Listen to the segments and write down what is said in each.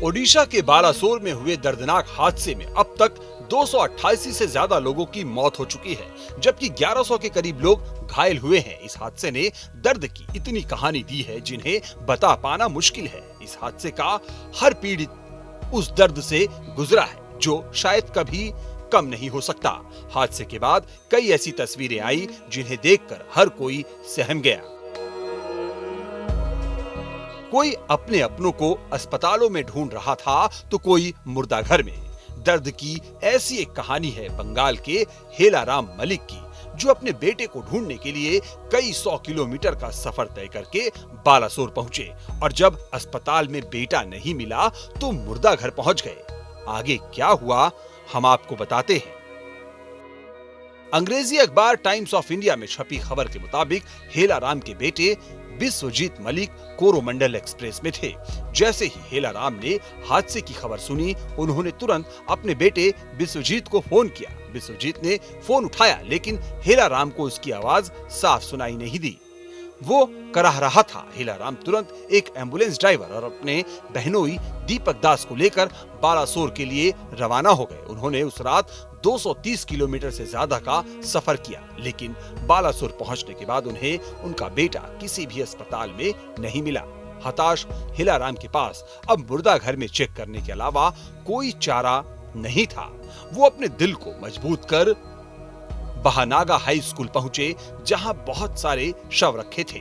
ओडिशा के बालासोर में हुए दर्दनाक हादसे में अब तक 288 से ज्यादा लोगों की मौत हो चुकी है, जबकि 1100 के करीब लोग घायल हुए हैं। इस हादसे ने दर्द की इतनी कहानी दी है जिन्हें बता पाना मुश्किल है। इस हादसे का हर पीड़ित उस दर्द से गुजरा है जो शायद कभी कम नहीं हो सकता। हादसे के बाद कई ऐसी तस्वीरें आई जिन्हें देखकर हर कोई सहम गया। कोई अपने अपनों को अस्पतालों में ढूंढ रहा था तो कोई मुर्दा में। दर्द की ऐसी एक कहानी है बंगाल के हेलाराम मलिक की, जो अपने बेटे को ढूंढने के लिए कई 100 किलोमीटर का सफर तय करके बालासोर पहुंचे और जब अस्पताल में बेटा नहीं मिला तो मुर्दा घर पहुंच गए। आगे क्या हुआ हम आपको बताते हैं। अंग्रेजी अखबार टाइम्स ऑफ इंडिया में छपी खबर के मुताबिक हेलाराम के बेटे बिस्वजीत मलिक कोरोमंडल एक्सप्रेस में थे। जैसे ही हेलाराम ने हादसे की खबर सुनी, उन्होंने तुरंत अपने बेटे बिस्वजीत को फोन किया। बिस्वजीत ने फोन उठाया, लेकिन हेलाराम को उसकी आवाज साफ सुनाई नहीं दी। वो कराह रहा था। हेलाराम तुरंत एक एम्बुलेंस ड्राइवर और अपने बहनोई दीपक दास को लेकर बालासोर के लिए रवाना हो गए। उन्होंने उस रात 230 किलोमीटर से ज्यादा का सफर किया, लेकिन बालासोर पहुंचने के बाद उन्हें उनका बेटा किसी भी अस्पताल में नहीं मिला। हताश हेलाराम के पास अब मुर्दा घर में चेक करने के अलावा कोई चारा नहीं था। वो अपने दिल को मजबूत कर बहानागा हाई स्कूल पहुंचे, जहां बहुत सारे शव रखे थे।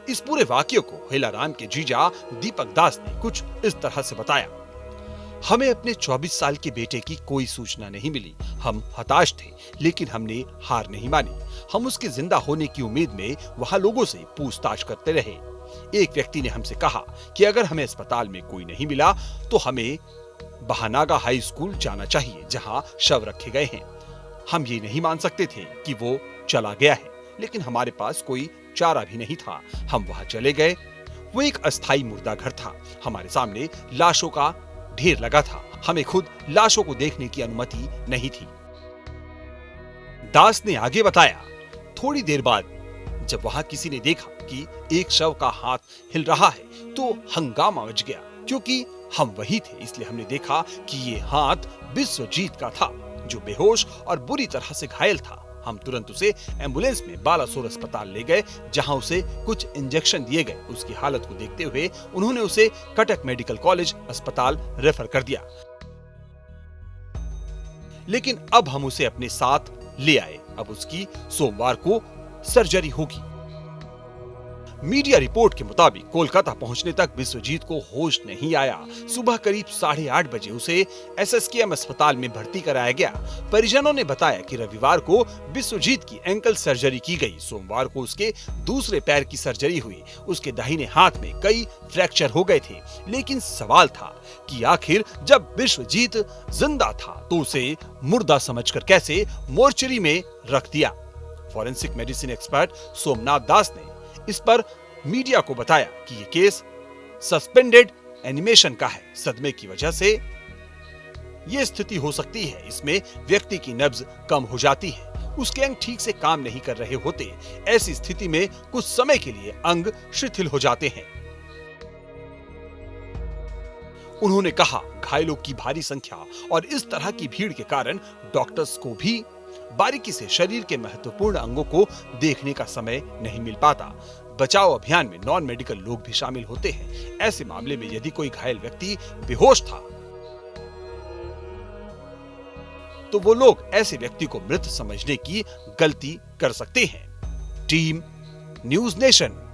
इस पूरे वाकये को हेलाराम के जीजा दीपक दास ने कुछ इस तरह से बताया। हमें अपने 24 साल के बेटे की कोई सूचना नहीं मिली। हम हताश थे, लेकिन हमने हार नहीं मानी। हम उसके जिंदा होने की उम्मीद में वहां लोगों से पूछताछ करते रहे। एक व्यक्ति ने हमसे कहा कि अगर हमें अस्पताल में कोई नहीं मिला तो हमें बहानागा हाई स्कूल जाना चाहिए, जहां शव रखे गए हैं। हम ये नहीं मान सकते थे कि वो चला गया है, लेकिन हमारे पास कोई चारा भी नहीं था। हम वहां चले गए। वो एक अस्थायी मुर्दा घर था। हमारे सामने लाशों का ढेर लगा था। हमें खुद लाशों को देखने की अनुमति नहीं थी। दास ने आगे बताया, थोड़ी देर बाद जब वहां किसी ने देखा कि एक शव का हाथ हिल रहा है तो हंगामा मच गया। क्योंकि हम वही थे, इसलिए हमने देखा कि ये हाथ बिस्वजीत का था, जो बेहोश और बुरी तरह से घायल था। हम तुरंत उसे एम्बुलेंस में बालासोर अस्पताल ले गए, जहां उसे कुछ इंजेक्शन दिए गए। उसकी हालत को देखते हुए उन्होंने उसे कटक मेडिकल कॉलेज अस्पताल रेफर कर दिया। लेकिन अब हम उसे अपने साथ ले आए। अब उसकी सोमवार को सर्जरी होगी। मीडिया रिपोर्ट के मुताबिक कोलकाता पहुंचने तक बिस्वजीत को होश नहीं आया। सुबह करीब 8:30 बजे उसे एसएसकेएम अस्पताल में भर्ती कराया गया। परिजनों ने बताया कि रविवार को बिस्वजीत की एंकल सर्जरी की गई। सोमवार को उसके दूसरे पैर की सर्जरी हुई। उसके दाहिने हाथ में कई फ्रैक्चर हो गए थे। लेकिन सवाल था कि आखिर जब बिस्वजीत जिंदा था तो उसे मुर्दा समझकर कैसे मोर्चरी में रख दिया। फॉरेंसिक मेडिसिन एक्सपर्ट सोमनाथ दास ने इस पर मीडिया को बताया कि यह केस सस्पेंडेड एनिमेशन का है। सदमे की वजह से यह स्थिति हो सकती है। इसमें व्यक्ति की नब्ज कम हो जाती है, उसके अंग ठीक से काम नहीं कर रहे होते। ऐसी स्थिति में कुछ समय के लिए अंग शिथिल हो जाते हैं। उन्होंने कहा, घायलों की भारी संख्या और इस तरह की भीड़ के कारण डॉक्टर्स को भी बारीकी से शरीर के महत्वपूर्ण अंगों को देखने का समय नहीं मिल पाता। बचाव अभियान में नॉन मेडिकल लोग भी शामिल होते हैं। ऐसे मामले में यदि कोई घायल व्यक्ति बेहोश था तो वो लोग ऐसे व्यक्ति को मृत समझने की गलती कर सकते हैं। Team news nation.